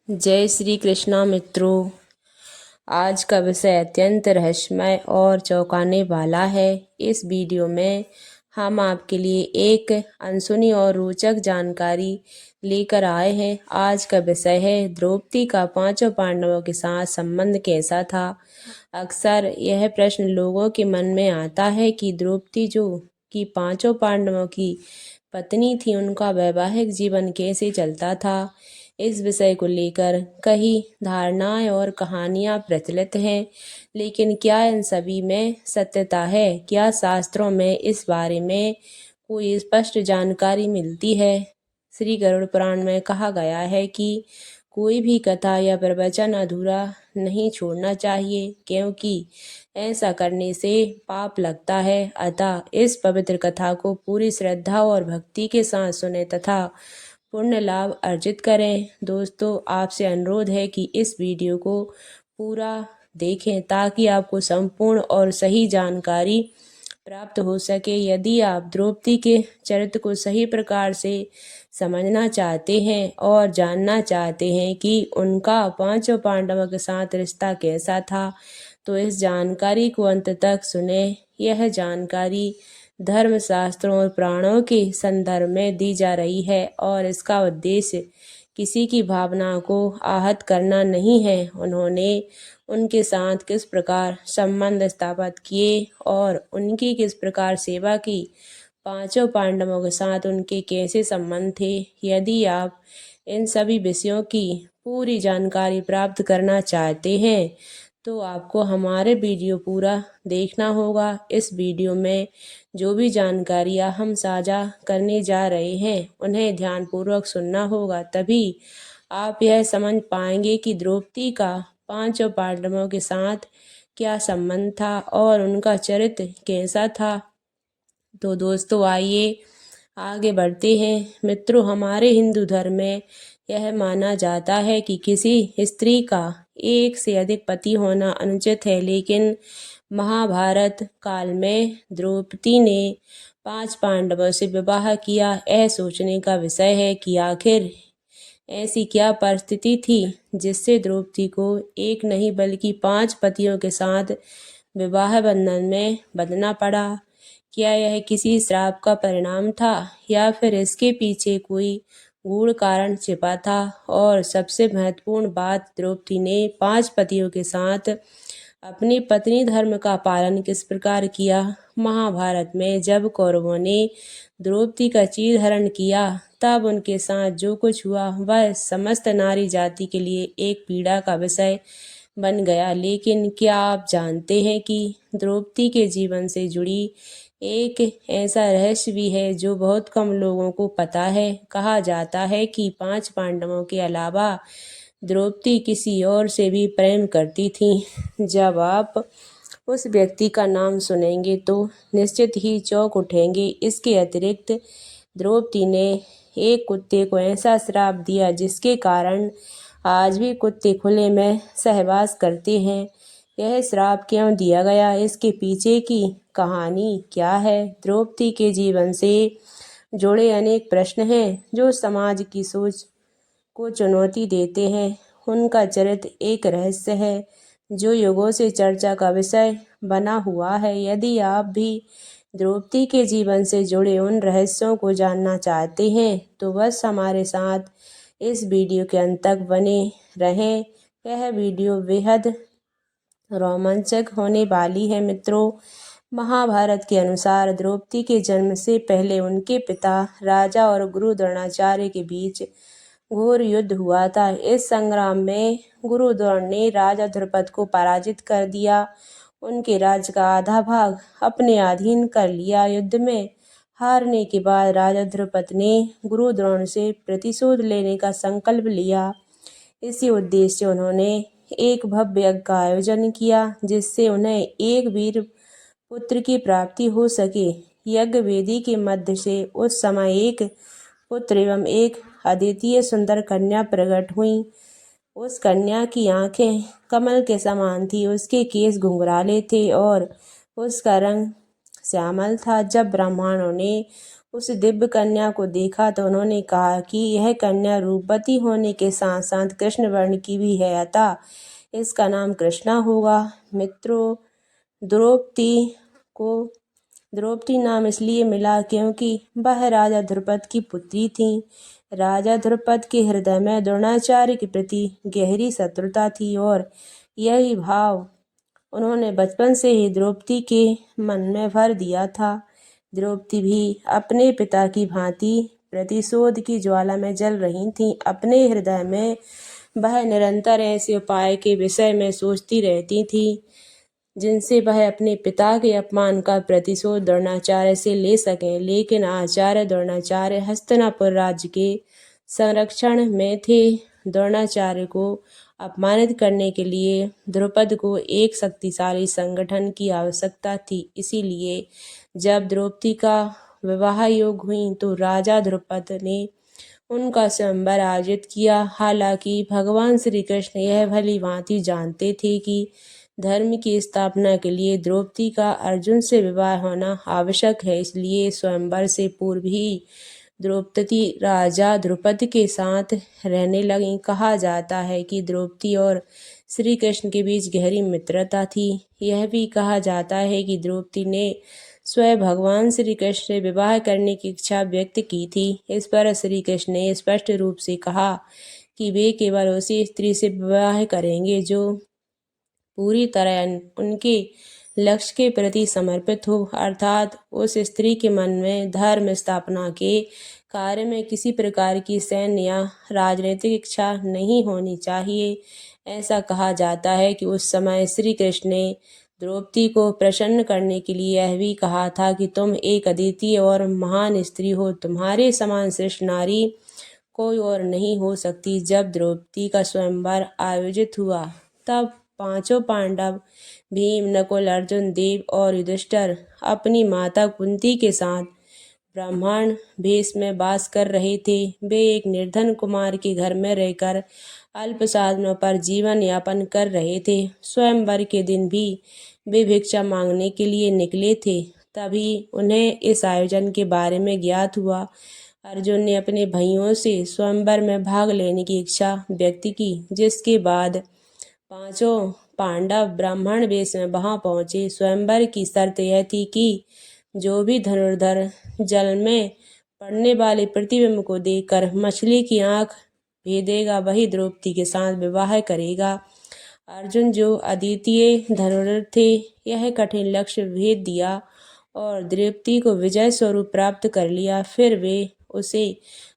जय श्री कृष्णा मित्रों। आज का विषय अत्यंत रहस्यमय और चौंकाने वाला है। इस वीडियो में हम आपके लिए एक अनसुनी और रोचक जानकारी लेकर आए हैं। आज का विषय है द्रौपदी का पांचों पांडवों के साथ संबंध कैसा था। अक्सर यह प्रश्न लोगों के मन में आता है कि द्रौपदी जो कि पांचों पांडवों की पत्नी थी, उनका वैवाहिक जीवन कैसे चलता था। इस विषय को लेकर कई धारणाएं और कहानियां प्रचलित हैं, लेकिन क्या इन सभी में सत्यता है? क्या शास्त्रों में इस बारे में कोई स्पष्ट जानकारी मिलती है? श्री गरुड़ पुराण में कहा गया है कि कोई भी कथा या प्रवचन अधूरा नहीं छोड़ना चाहिए, क्योंकि ऐसा करने से पाप लगता है। अतः इस पवित्र कथा को पूरी श्रद्धा और भक्ति के साथ सुने तथा पुण्य लाभ अर्जित करें। दोस्तों, आपसे अनुरोध है कि इस वीडियो को पूरा देखें ताकि आपको संपूर्ण और सही जानकारी प्राप्त हो सके। यदि आप द्रौपदी के चरित्र को सही प्रकार से समझना चाहते हैं और जानना चाहते हैं कि उनका पांचों पांडवों के साथ रिश्ता कैसा था, तो इस जानकारी को अंत तक सुने। यह जानकारी धर्मशास्त्रों और पुराणों के संदर्भ में दी जा रही है और इसका उद्देश्य किसी की भावना को आहत करना नहीं है। उन्होंने उनके साथ किस प्रकार संबंध स्थापित किए और उनकी किस प्रकार सेवा की, पांचों पांडवों के साथ उनके कैसे संबंध थे। यदि आप इन सभी विषयों की पूरी जानकारी प्राप्त करना चाहते हैं तो आपको हमारे वीडियो पूरा देखना होगा। इस वीडियो में जो भी जानकारियाँ हम साझा करने जा रहे हैं उन्हें ध्यानपूर्वक सुनना होगा, तभी आप यह समझ पाएंगे कि द्रौपदी का पांचों पांडवों के साथ क्या संबंध था और उनका चरित्र कैसा था। तो दोस्तों, आइए आगे बढ़ते हैं। मित्रों, हमारे हिंदू धर्म में यह माना जाता है कि किसी स्त्री का एक से अधिक पति होना अनुचित है, लेकिन महाभारत काल में द्रौपदी ने 5 पांडवों से विवाह किया। यह सोचने का विषय है कि आखिर ऐसी क्या परिस्थिति थी जिससे द्रौपदी को एक नहीं बल्कि 5 पतियों के साथ विवाह बंधन में बंधना पड़ा। क्या यह किसी श्राप का परिणाम था या फिर इसके पीछे कोई गूढ़ कारण छिपा था? और सबसे महत्वपूर्ण बात, द्रौपदी ने 5 पतियों के साथ अपनी पत्नी धर्म का पालन किस प्रकार किया। महाभारत में जब कौरवों ने द्रौपदी का चीरहरण किया, तब उनके साथ जो कुछ हुआ वह समस्त नारी जाति के लिए एक पीड़ा का विषय बन गया। लेकिन क्या आप जानते हैं कि द्रौपदी के जीवन से जुड़ी एक ऐसा रहस्य भी है जो बहुत कम लोगों को पता है। कहा जाता है कि 5 पांडवों के अलावा द्रौपदी किसी और से भी प्रेम करती थी। जब आप उस व्यक्ति का नाम सुनेंगे तो निश्चित ही चौंक उठेंगे। इसके अतिरिक्त द्रौपदी ने एक कुत्ते को ऐसा श्राप दिया जिसके कारण आज भी कुत्ते खुले में सहवास करते हैं। यह श्राप क्यों दिया गया, इसके पीछे की कहानी क्या है? द्रौपदी के जीवन से जुड़े अनेक प्रश्न हैं जो समाज की सोच को चुनौती देते हैं। उनका चरित्र एक रहस्य है जो युगों से चर्चा का विषय बना हुआ है। यदि आप भी द्रौपदी के जीवन से जुड़े उन रहस्यों को जानना चाहते हैं तो बस हमारे साथ इस वीडियो के अंत तक बने रहें। यह वीडियो बेहद रोमांचक होने वाली है। मित्रों, महाभारत के अनुसार द्रौपदी के जन्म से पहले उनके पिता राजा और गुरु द्रोणाचार्य के बीच घोर युद्ध हुआ था। इस संग्राम में गुरु द्रोण ने राजा द्रुपद को पराजित कर दिया, उनके राज्य का आधा भाग अपने अधीन कर लिया। युद्ध में हारने के बाद राजा द्रुपद ने गुरु द्रोण से प्रतिशोध लेने का संकल्प लिया। इसी उद्देश्य से उन्होंने एक भव्य यज्ञ का आयोजन किया जिससे उन्हें एक वीर पुत्र की प्राप्ति हो सके। यज्ञ वेदी के मध्य से उस समय एक पुत्र एवं एक अद्वितीय सुंदर कन्या प्रकट हुई। उस कन्या की आंखें कमल के समान थी, उसके केस घुंघराले थे और उसका रंग श्यामल था। जब ब्राह्मणों ने उस दिव्य कन्या को देखा तो उन्होंने कहा कि यह कन्या रूपवती होने के साथ साथ कृष्ण वर्ण की भी है, अतः इसका नाम कृष्णा होगा। मित्रों, द्रौपदी नाम इसलिए मिला क्योंकि वह राजा द्रुपद की पुत्री थी। राजा द्रुपद के हृदय में द्रोणाचार्य के प्रति गहरी शत्रुता थी और यही भाव उन्होंने बचपन से ही द्रौपदी के मन में भर दिया था। द्रौपदी भी अपने पिता की भांति प्रतिशोध की ज्वाला में जल रही थी। अपने हृदय में वह निरंतर ऐसे उपाय के विषय में सोचती रहती थी जिनसे वह अपने पिता के अपमान का प्रतिशोध द्रोणाचार्य से ले सकें। लेकिन आचार्य द्रोणाचार्य हस्तिनापुर राज्य के संरक्षण में थे। द्रोणाचार्य को अपमानित करने के लिए द्रुपद को एक शक्तिशाली संगठन की आवश्यकता थी। इसीलिए जब द्रौपदी का विवाह योग हुई तो राजा द्रुपद ने उनका स्वयंवर आयोजित किया। हालांकि भगवान श्री कृष्ण यह भली भांति जानते थे कि धर्म की स्थापना के लिए द्रौपदी का अर्जुन से विवाह होना आवश्यक है, इसलिए स्वयंवर से पूर्व ही द्रौपदी राजा द्रुपद के साथ रहने लगी। कहा जाता है कि द्रौपदी और श्री कृष्ण के बीच गहरी मित्रता थी। यह भी कहा जाता है कि द्रौपदी ने स्वयं भगवान श्री कृष्ण से विवाह करने की इच्छा व्यक्त की थी। इस पर श्री कृष्ण ने स्पष्ट रूप से कहा कि वे केवल उसी स्त्री से विवाह करेंगे जो पूरी तरह उनके लक्ष्य के प्रति समर्पित हो, अर्थात उस स्त्री के मन में धर्म स्थापना के कार्य में किसी प्रकार की सैन्य या राजनीतिक इच्छा नहीं होनी चाहिए। ऐसा कहा जाता है कि उस समय श्री कृष्ण ने द्रौपदी को प्रसन्न करने के लिए यह भी कहा था कि तुम एक अद्वितीय और महान स्त्री हो, तुम्हारे समान श्रेष्ठ नारी कोई और नहीं हो सकती। जब द्रौपदी का स्वयंवर आयोजित हुआ तब पांचों पांडव भीम, नकुल, अर्जुन, देव और युधिष्ठिर अपनी माता कुंती के साथ ब्राह्मण वेश में वास कर रहे थे। वे एक निर्धन कुमार के घर में रहकर अल्प साधनों पर जीवन यापन कर रहे थे। स्वयंवर के दिन भी वे भिक्षा मांगने के लिए निकले थे। तभी उन्हें इस आयोजन के बारे में ज्ञात हुआ। अर्जुन ने अपने भाइयों से स्वयंवर में भाग लेने की इच्छा व्यक्त की, जिसके बाद पांचों पांडव ब्राह्मण वेश में वहां पहुंचे। स्वयंवर की शर्त यह थी कि जो भी धनुर्धर जल में पड़ने वाले प्रतिबिंब को देखकर मछली की आंख भेदेगा वही द्रौपदी के साथ विवाह करेगा। अर्जुन जो अद्वितीय धनुर्धर थे, यह कठिन लक्ष्य भेद दिया और द्रौपदी को विजय स्वरूप प्राप्त कर लिया। फिर वे उसे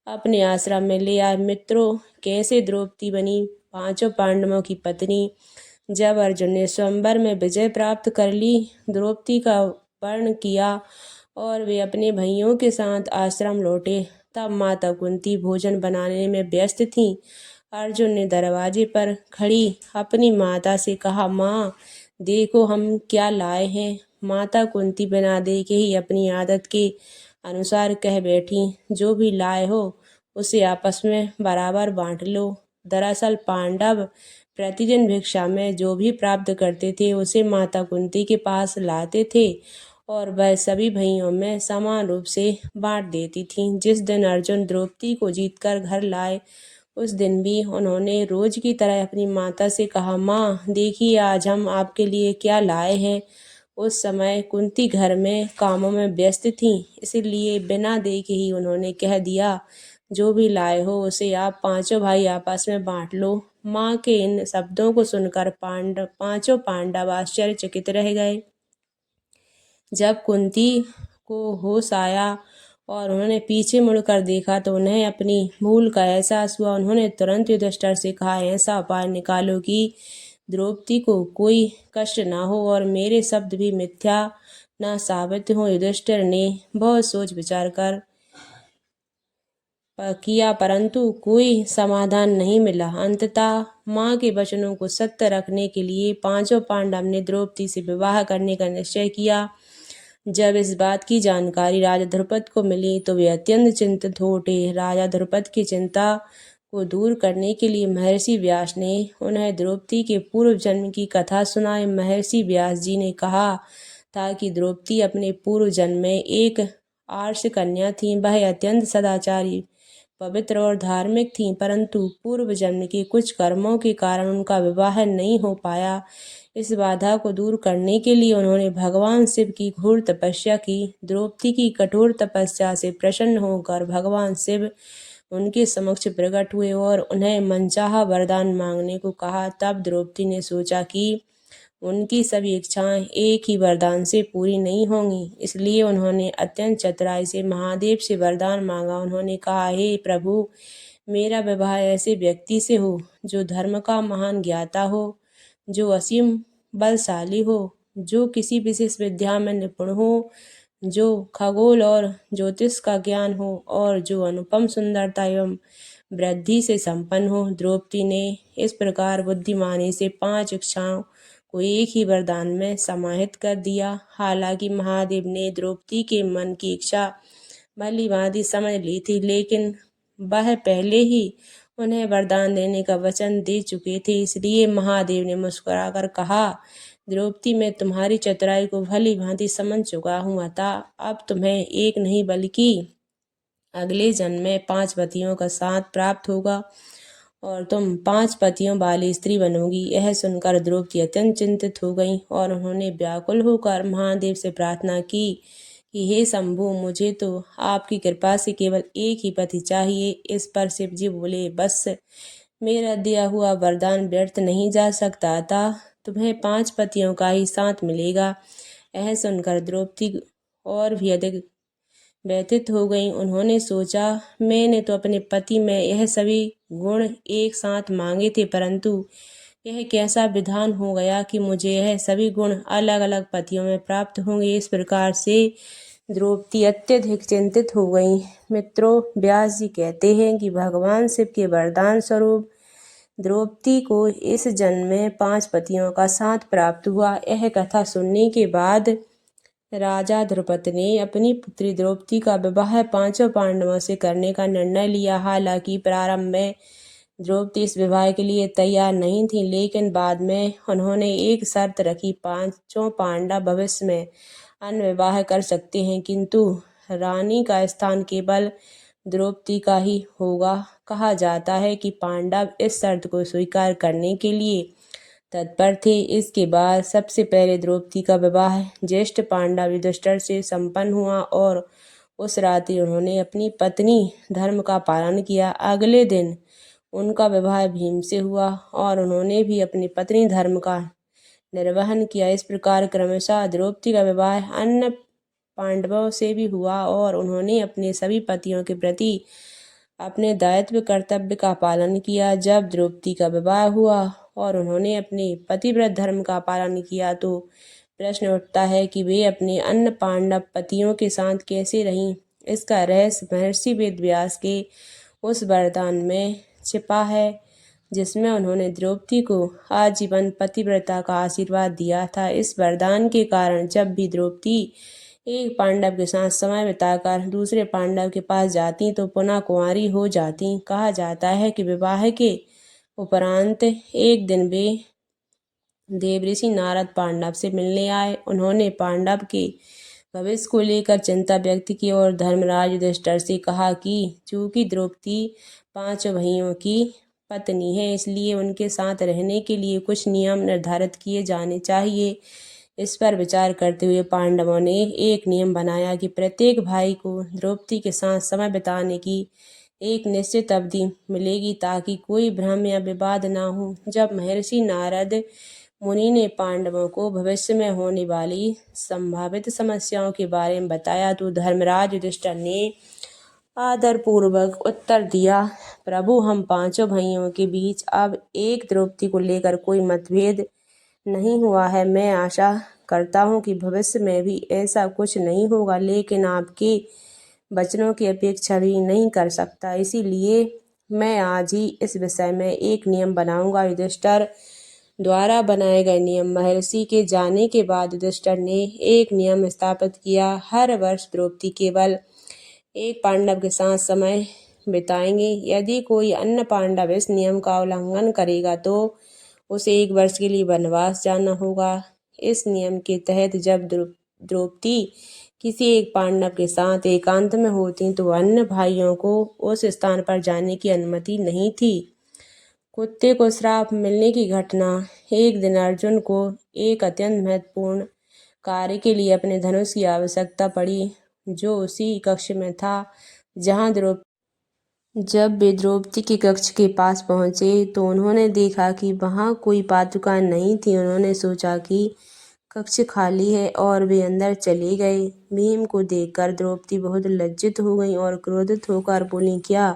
अपने आश्रम में ले आए। मित्रों, कैसे द्रौपदी बनी पांचों पांडवों की पत्नी। जब अर्जुन ने स्वयंवर में विजय प्राप्त कर ली, द्रौपदी का वर्ण किया और वे अपने भाइयों के साथ आश्रम लौटे, तब माता कुंती भोजन बनाने में व्यस्त थीं। अर्जुन ने दरवाजे पर खड़ी अपनी माता से कहा, माँ देखो हम क्या लाए हैं। माता कुंती बिना देखे ही अपनी आदत के अनुसार कह बैठी, जो भी लाए हो उसे आपस में बराबर बांट लो। दरअसल पांडव प्रतिदिन भिक्षा में जो भी प्राप्त करते थे उसे माता कुंती के पास लाते थे और वह सभी भाइयों में समान रूप से बांट देती थीं। जिस दिन अर्जुन द्रौपदी को जीतकर घर लाए, उस दिन भी उन्होंने रोज की तरह अपनी माता से कहा, माँ देखिए आज हम आपके लिए क्या लाए हैं। उस समय कुंती घर में कामों में व्यस्त थीं, इसलिए बिना देखे ही उन्होंने कह दिया, जो भी लाए हो उसे आप पांचों भाई आपस में बांट लो। माँ के इन शब्दों को सुनकर पांचों पांडव आश्चर्यचकित रह गए। जब कुंती को होश आया और उन्होंने पीछे मुड़कर देखा तो उन्हें अपनी भूल का एहसास हुआ। उन्होंने तुरंत युधिष्ठिर से कहा, ऐसा उपाय निकालो कि द्रौपदी को कोई कष्ट ना हो और मेरे शब्द भी मिथ्या ना साबित हो। युधिष्ठिर ने बहुत सोच विचार कर किया, परंतु कोई समाधान नहीं मिला। अंततः माँ के वचनों को सत्य रखने के लिए पांचों पांडव ने द्रौपदी से विवाह करने का निश्चय किया। जब इस बात की जानकारी राजा द्रुपद को मिली तो वे अत्यंत चिंतित हो उठे। राजा द्रुपद की चिंता को दूर करने के लिए महर्षि व्यास ने उन्हें द्रौपदी के पूर्व जन्म की कथा सुनाई। महर्षि व्यास जी ने कहा था कि द्रौपदी अपने पूर्व जन्म में एक आर्ष कन्या थीं। वह अत्यंत सदाचारी, पवित्र और धार्मिक थीं, परंतु पूर्व जन्म के कुछ कर्मों के कारण उनका विवाह नहीं हो पाया। इस बाधा को दूर करने के लिए उन्होंने भगवान शिव की घोर तपस्या की। द्रौपदी की कठोर तपस्या से प्रसन्न होकर भगवान शिव उनके समक्ष प्रकट हुए और उन्हें मनचाहा वरदान मांगने को कहा। तब द्रौपदी ने सोचा कि उनकी सभी इच्छाएं एक ही वरदान से पूरी नहीं होंगी, इसलिए उन्होंने अत्यंत चतुराई से महादेव से वरदान मांगा। उन्होंने कहा, हे प्रभु, मेरा विवाह ऐसे व्यक्ति से हो जो धर्म का महान ज्ञाता हो, जो असीम बलशाली हो, जो किसी विशेष विद्या में निपुण हो, जो खगोल और ज्योतिष का ज्ञान हो और जो अनुपम सुंदरता एवं वृद्धि से संपन्न हो। द्रौपदी ने इस प्रकार बुद्धिमानी से 5 इच्छाओं को एक ही वरदान में समाहित कर दिया। हालांकि महादेव ने द्रौपदी के मन की इच्छा भली भांति समझ ली थी, लेकिन वह पहले ही उन्हें वरदान देने का वचन दे चुके थे। इसलिए महादेव ने मुस्कुराकर कहा, द्रौपदी, मैं तुम्हारी चतुराई को भली भांति समझ चुका हूँ, अतः अब तुम्हें एक नहीं बल्कि अगले जन्म में 5 पतियों का साथ प्राप्त होगा और तुम 5 पतियों वाली स्त्री बनोगी। यह सुनकर द्रौपदी अत्यंत चिंतित हो गई और उन्होंने व्याकुल होकर महादेव से प्रार्थना की कि हे शंभु, मुझे तो आपकी कृपा से केवल एक ही पति चाहिए। इस पर शिव जी बोले, बस मेरा दिया हुआ वरदान व्यर्थ नहीं जा सकता, अतः तुम्हें 5 पतियों का ही साथ मिलेगा। यह सुनकर द्रौपदी और भी अधिक व्यथित हो गई। उन्होंने सोचा, मैंने तो अपने पति में यह सभी गुण एक साथ मांगे थे, परंतु यह कैसा विधान हो गया कि मुझे यह सभी गुण अलग अलग पतियों में प्राप्त होंगे। इस प्रकार से द्रौपदी अत्यधिक चिंतित हो गई। मित्रों, व्यास जी कहते हैं कि भगवान शिव के वरदान स्वरूप द्रौपदी को इस जन्म में 5 पतियों का साथ प्राप्त हुआ। यह कथा सुनने के बाद राजा द्रुपद ने अपनी पुत्री द्रौपदी का विवाह 5 पांडवों से करने का निर्णय लिया। हालांकि प्रारंभ में द्रौपदी इस विवाह के लिए तैयार नहीं थी, लेकिन बाद में उन्होंने एक शर्त रखी, 5 पांडव भविष्य में अन्य विवाह कर सकते हैं, किंतु रानी का स्थान केवल द्रौपदी का ही होगा। कहा जाता है कि पांडव इस शर्त को स्वीकार करने के लिए तत्पर थे। इसके बाद सबसे पहले द्रौपदी का विवाह ज्येष्ठ पांडव युधिष्ठिर से संपन्न हुआ और उस रात्रि उन्होंने अपनी पत्नी धर्म का पालन किया। अगले दिन उनका विवाह भीम से हुआ और उन्होंने भी अपनी पत्नी धर्म का निर्वहन किया। इस प्रकार क्रमशः द्रौपदी का विवाह अन्य पांडवों से भी हुआ और उन्होंने अपने सभी पतियों के प्रति अपने दायित्व कर्तव्य का पालन किया। जब द्रौपदी का विवाह हुआ और उन्होंने अपने पतिव्रत धर्म का पालन किया, तो प्रश्न उठता है कि वे अपने अन्य पांडव पतियों के साथ कैसे रहीं। इसका रहस्य महर्षि वेदव्यास के उस वरदान में छिपा है, जिसमें उन्होंने द्रौपदी को आजीवन पतिव्रता का आशीर्वाद दिया था। इस वरदान के कारण जब भी द्रौपदी एक पांडव के साथ समय बिताकर दूसरे पांडव के पास जाती तो पुनः कुंवारी हो जाती। कहा जाता है कि विवाह के उपरांत एक दिन वे देवऋषि नारद पांडव से मिलने आए। उन्होंने पांडव के भविष्य को लेकर चिंता व्यक्त की और धर्मराज युधिष्ठिर से कहा कि चूंकि द्रौपदी 5 भाइयों की पत्नी है, इसलिए उनके साथ रहने के लिए कुछ नियम निर्धारित किए जाने चाहिए। इस पर विचार करते हुए पांडवों ने एक नियम बनाया कि प्रत्येक भाई को द्रौपदी के साथ समय बिताने की एक निश्चित अवधि मिलेगी, ताकि कोई भ्रम या विवाद ना हो। जब महर्षि नारद मुनि ने पांडवों को भविष्य में होने वाली संभावित समस्याओं के बारे में बताया, तो धर्मराज युधिष्ठिर ने आदरपूर्वक उत्तर दिया, प्रभु, हम 5 भाइयों के बीच अब एक द्रौपदी को लेकर कोई मतभेद नहीं हुआ है। मैं आशा करता हूँ कि भविष्य में भी ऐसा कुछ नहीं होगा, लेकिन आपके वचनों की अपेक्षा भी नहीं कर सकता, इसीलिए मैं आज ही इस विषय में एक नियम बनाऊंगा। युधिष्ठिर द्वारा बनाए गए नियम महर्षि के जाने के बाद युधिष्ठिर ने एक नियम स्थापित किया। हर वर्ष द्रौपदी केवल एक पांडव के साथ समय बिताएंगे। यदि कोई अन्य पांडव इस नियम का उल्लंघन करेगा तो उसे 1 वर्ष के लिए वनवास जाना होगा। इस नियम के तहत जब द्रौपदी किसी एक पांडव के साथ एकांत में होती तो अन्य भाइयों को उस स्थान पर जाने की अनुमति नहीं थी। कुत्ते को श्राप मिलने की घटना। एक दिन अर्जुन को एक अत्यंत महत्वपूर्ण कार्य के लिए अपने धनुष की आवश्यकता पड़ी, जो उसी कक्ष में था जहां जब वे द्रौपदी के कक्ष के पास पहुंचे तो उन्होंने देखा कि वहां कोई पादुकाएं नहीं थी। उन्होंने सोचा कि कक्ष खाली है और वे अंदर चले गए। भीम को देखकर द्रौपदी बहुत लज्जित हो गई और क्रोधित होकर बोली, क्या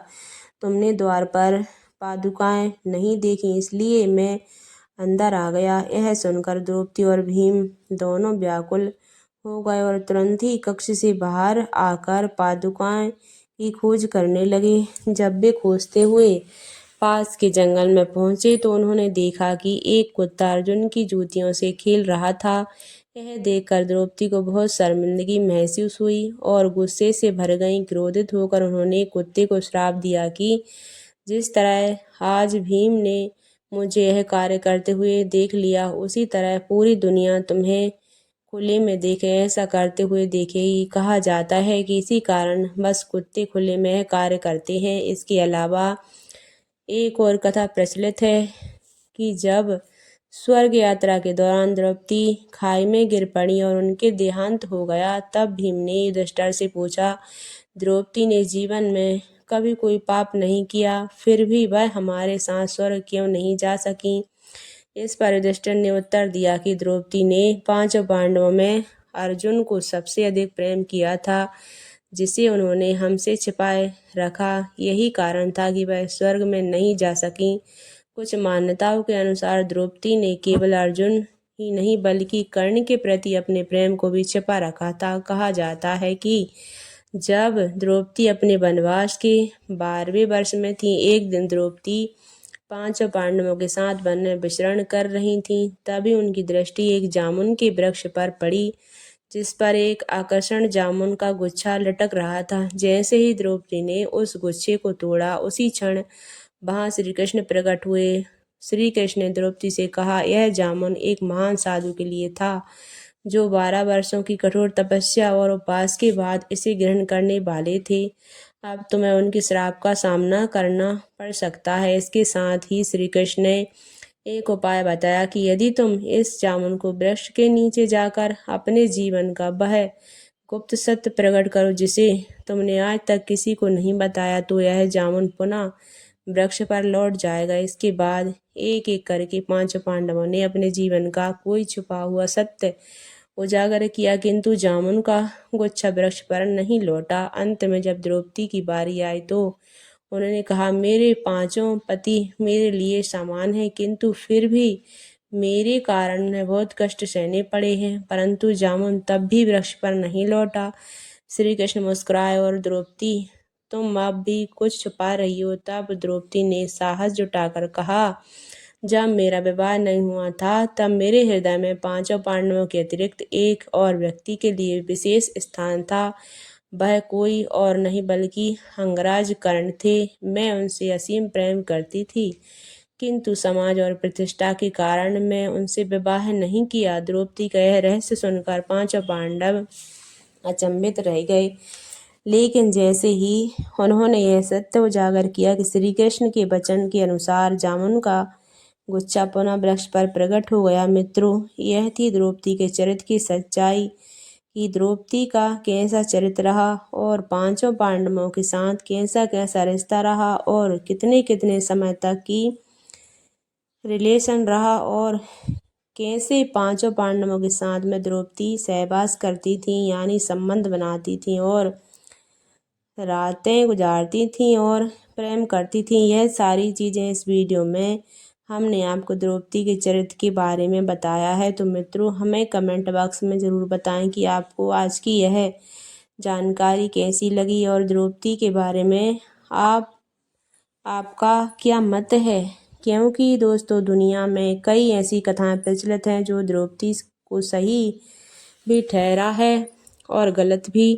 तुमने द्वार पर पादुकाएं नहीं देखी, इसलिए मैं अंदर आ गया। यह सुनकर द्रौपदी और भीम दोनों व्याकुल हो गए और तुरंत ही कक्ष से बाहर आकर पादुकाएं की खोज करने लगे। जब वे खोजते हुए पास के जंगल में पहुंचे तो उन्होंने देखा कि एक कुत्ता अर्जुन की जूतियों से खेल रहा था। यह देखकर द्रौपदी को बहुत शर्मिंदगी महसूस हुई और गुस्से से भर गई। क्रोधित होकर उन्होंने कुत्ते को श्राप दिया कि जिस तरह आज भीम ने मुझे यह कार्य करते हुए देख लिया, उसी तरह पूरी दुनिया तुम्हें खुले में देखे, ऐसा करते हुए देखेगी। कहा जाता है कि इसी कारण बस कुत्ते खुले में कार्य करते हैं। इसके अलावा एक और कथा प्रचलित है कि जब स्वर्ग यात्रा के दौरान द्रौपदी खाई में गिर पड़ी और उनके देहांत हो गया, तब भीम ने युधिष्ठिर से पूछा, द्रौपदी ने जीवन में कभी कोई पाप नहीं किया, फिर भी वह हमारे साथ स्वर्ग क्यों नहीं जा सकी? इस पर युधिष्ठिर ने उत्तर दिया कि द्रौपदी ने 5 पांडवों में अर्जुन को सबसे अधिक प्रेम किया था, जिसे उन्होंने हमसे छिपाए रखा। यही कारण था कि वह स्वर्ग में नहीं जा सकी। कुछ मान्यताओं के अनुसार द्रौपदी ने केवल अर्जुन ही नहीं बल्कि कर्ण के प्रति अपने प्रेम को भी छिपा रखा था। कहा जाता है कि जब द्रौपदी अपने वनवास के 12वें वर्ष में थी, एक दिन द्रौपदी 5 पांडवों के साथ वन में विचरण कर रही थीं। तभी उनकी दृष्टि एक जामुन के वृक्ष पर पड़ी, जिस पर एक आकर्षण जामुन का गुच्छा लटक रहा था। जैसे ही द्रौपदी ने उस गुच्छे को तोड़ा, उसी क्षण वहां श्री कृष्ण प्रकट हुए। श्री कृष्ण ने द्रौपदी से कहा, यह जामुन एक महान साधु के लिए था, जो 12 वर्षों की कठोर तपस्या और उपवास के बाद इसे ग्रहण करने वाले थे। अब तुम्हें उनके श्राप का सामना करना पड़ सकता है। इसके साथ ही श्री कृष्ण ने एक उपाय बताया कि यदि तुम इस जामुन को वृक्ष के नीचे जाकर अपने जीवन का वह गुप्त सत्य प्रकट करो, जिसे तुमने आज तक किसी को नहीं बताया, तो यह जामुन पुनः वृक्ष पर लौट जाएगा। इसके बाद एक एक करके 5 पांडवों ने अपने जीवन का कोई छुपा हुआ सत्य उजागर किया, किंतु जामुन का गुच्छा वृक्ष पर नहीं लौटा। अंत में जब द्रौपदी की बारी आई तो उन्होंने कहा, मेरे 5 पति मेरे लिए समान हैं, किंतु फिर भी मेरे कारण उन्हें बहुत कष्ट सहने पड़े हैं। परंतु जामुन तब भी वृक्ष पर नहीं लौटा। श्री कृष्ण मुस्कुराए और द्रौपदी, तुम अब भी कुछ छुपा रही हो। तब द्रौपदी ने साहस जुटाकर कहा, जब मेरा विवाह नहीं हुआ था, तब मेरे हृदय में 5 पांडवों के अतिरिक्त एक और व्यक्ति के लिए विशेष स्थान था। वह कोई और नहीं बल्कि अंगराज कर्ण थे। मैं उनसे असीम प्रेम करती थी, किंतु समाज और प्रतिष्ठा के कारण मैं उनसे विवाह नहीं किया। द्रौपदी का यह रहस्य सुनकर 5 पांडव अचंभित रह गए, लेकिन जैसे ही उन्होंने यह सत्य उजागर किया कि श्री कृष्ण के वचन के अनुसार जामुन का गुच्छा पुनः वृक्ष पर प्रकट हो गया। मित्रों, यह थी द्रौपदी के चरित्र की सच्चाई कि द्रौपदी का कैसा चरित्र रहा और 5 पांडवों के साथ कैसा कैसा रिश्ता रहा और कितने कितने समय तक की रिलेशन रहा और कैसे 5 पांडवों के साथ में द्रौपदी सहवास करती थी, यानी संबंध बनाती थी और रातें गुजारती थी और प्रेम करती थी। यह सारी चीज़ें इस वीडियो में हमने आपको द्रौपदी के चरित्र के बारे में बताया है। तो मित्रों, हमें कमेंट बॉक्स में ज़रूर बताएं कि आपको आज की यह जानकारी कैसी लगी और द्रौपदी के बारे में आपका क्या मत है। क्योंकि दोस्तों, दुनिया में कई ऐसी कथाएं प्रचलित हैं जो द्रौपदी को सही भी ठहरा है और गलत भी।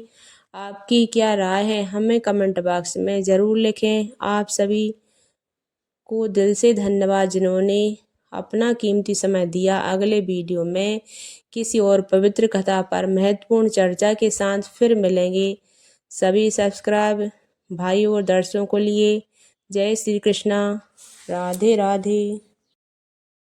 आपकी क्या राय है, हमें कमेंट बॉक्स में ज़रूर लिखें। आप सभी को दिल से धन्यवाद जिन्होंने अपना कीमती समय दिया। अगले वीडियो में किसी और पवित्र कथा पर महत्वपूर्ण चर्चा के साथ फिर मिलेंगे। सभी सब्सक्राइब भाई और दर्शकों को लिए जय श्री कृष्णा, राधे राधे।